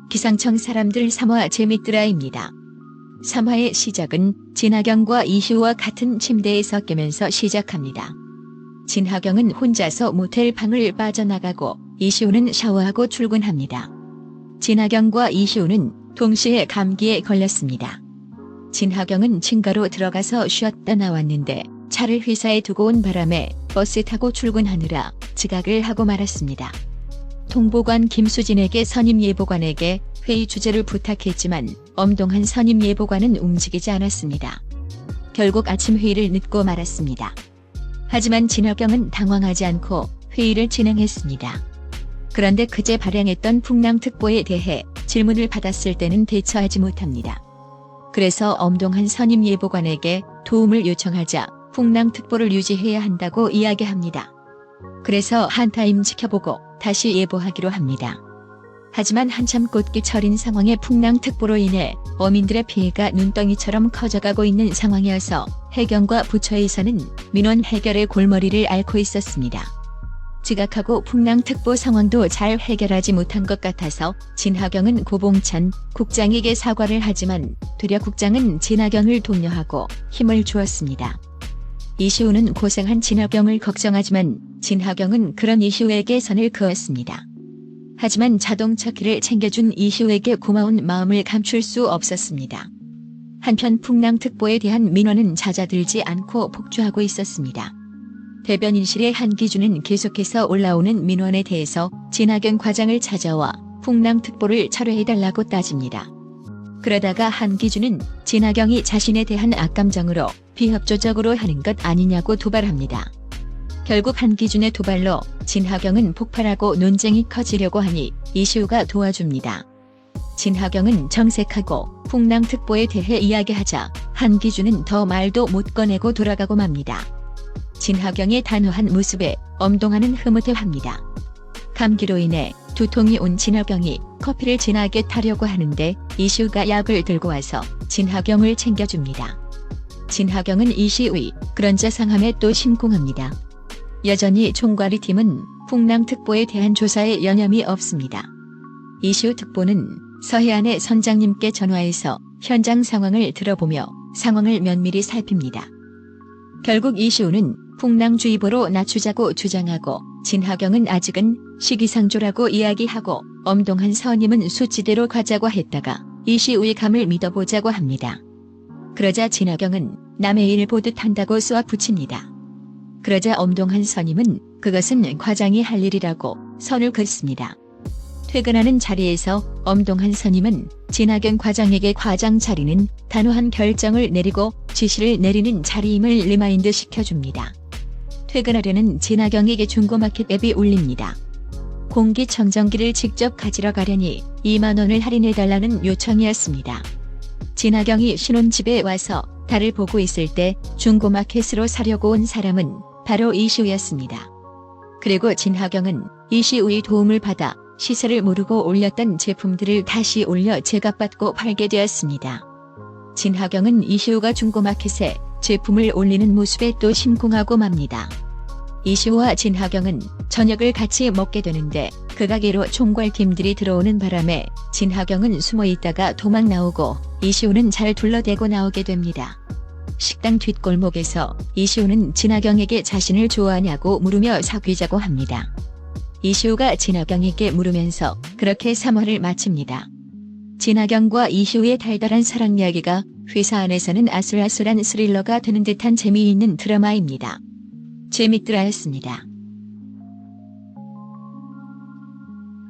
기상청 사람들 3화 재밌더라입니다. 3화의 시작은 진하경과 이시우와 같은 침대에서 깨면서 시작합니다. 진하경은 혼자서 모텔 방을 빠져나가고 이시우는 샤워하고 출근합니다. 진하경과 이시우는 동시에 감기에 걸렸습니다. 진하경은 친가로 들어가서 쉬었다 나왔는데 차를 회사에 두고 온 바람에 버스 타고 출근하느라 지각을 하고 말았습니다. 통보관 김수진에게 선임 예보관에게 회의 주제를 부탁했지만 엄동한 선임 예보관은 움직이지 않았습니다. 결국 아침 회의를 늦고 말았습니다. 하지만 진하경은 당황하지 않고 회의를 진행했습니다. 그런데 그제 발행했던 풍랑특보에 대해 질문을 받았을 때는 대처하지 못합니다. 그래서 엄동한 선임 예보관에게 도움을 요청하자 풍랑특보를 유지해야 한다고 이야기합니다. 그래서 한 타임 지켜보고 다시 예보하기로 합니다. 하지만 한참 꽃기철인 상황에 풍랑특보로 인해 어민들의 피해가 눈덩이처럼 커져가고 있는 상황이어서 해경과 부처에서는 민원 해결의 골머리를 앓고 있었습니다. 지각하고 풍랑특보 상황도 잘 해결하지 못한 것 같아서 진하경은 고봉찬 국장에게 사과를 하지만 되려 국장은 진하경을 독려하고 힘을 주었습니다. 이시우는 고생한 진하경을 걱정하지만 진하경은 그런 이시우에게 선을 그었습니다. 하지만 자동차 키를 챙겨준 이시우에게 고마운 마음을 감출 수 없었습니다. 한편 풍랑특보에 대한 민원은 잦아들지 않고 폭주하고 있었습니다. 대변인실의 한기준은 계속해서 올라오는 민원에 대해서 진하경 과장을 찾아와 풍랑특보를 철회해달라고 따집니다. 그러다가 한기준은 진하경이 자신에 대한 악감정으로 비협조적으로 하는 것 아니냐고 도발합니다. 결국 한기준의 도발로 진하경은 폭발하고 논쟁이 커지려고 하니 이시우가 도와줍니다. 진하경은 정색하고 풍랑특보에 대해 이야기하자 한기준은 더 말도 못 꺼내고 돌아가고 맙니다. 진하경의 단호한 모습에 엄동하는 흐뭇해합니다. 감기로 인해 두통이 온 진하경이 커피를 진하게 타려고 하는데 이시우가 약을 들고 와서 진하경을 챙겨줍니다. 진하경은 이시우의 그런 자상함에 또 심쿵합니다. 여전히 총괄이팀은 풍랑특보에 대한 조사에 여념이 없습니다. 이시우 특보는 서해안의 선장님께 전화해서 현장 상황을 들어보며 상황을 면밀히 살핍니다. 결국 이시우는 풍랑주의보로 낮추자고 주장하고 진하경은 아직은 시기상조라고 이야기하고 엄동한 선임은 수치대로 가자고 했다가 이시우의 감을 믿어보자고 합니다. 그러자 진하경은 남의 일 보듯 한다고 쏘아붙입니다. 그러자 엄동한 선임은 그것은 과장이 할 일이라고 선을 긋습니다. 퇴근하는 자리에서 엄동한 선임은 진하경 과장에게 과장 자리는 단호한 결정을 내리고 지시를 내리는 자리임을 리마인드 시켜줍니다. 퇴근하려는 진하경에게 중고마켓 앱이 울립니다. 공기청정기를 직접 가지러 가려니 2만 원을 할인해달라는 요청이었습니다. 진하경이 신혼집에 와서 달을 보고 있을 때 중고마켓으로 사려고 온 사람은 바로 이시우였습니다. 그리고 진하경은 이시우의 도움을 받아 시세를 모르고 올렸던 제품들을 다시 올려 제값받고 팔게 되었습니다. 진하경은 이시우가 중고마켓에 제품을 올리는 모습에 또 심쿵하고 맙니다. 이시우와 진하경은 저녁을 같이 먹게 되는데 그 가게로 총괄팀들이 들어오는 바람에 진하경은 숨어있다가 도망 나오고 이시우는 잘 둘러대고 나오게 됩니다. 식당 뒷골목에서 이시우는 진하경에게 자신을 좋아하냐고 물으며 사귀자고 합니다. 이시우가 진하경에게 물으면서 그렇게 3화를 마칩니다. 진하경과 이시우의 달달한 사랑 이야기가 회사 안에서는 아슬아슬한 스릴러가 되는 듯한 재미있는 드라마입니다. 재밌더라였습니다.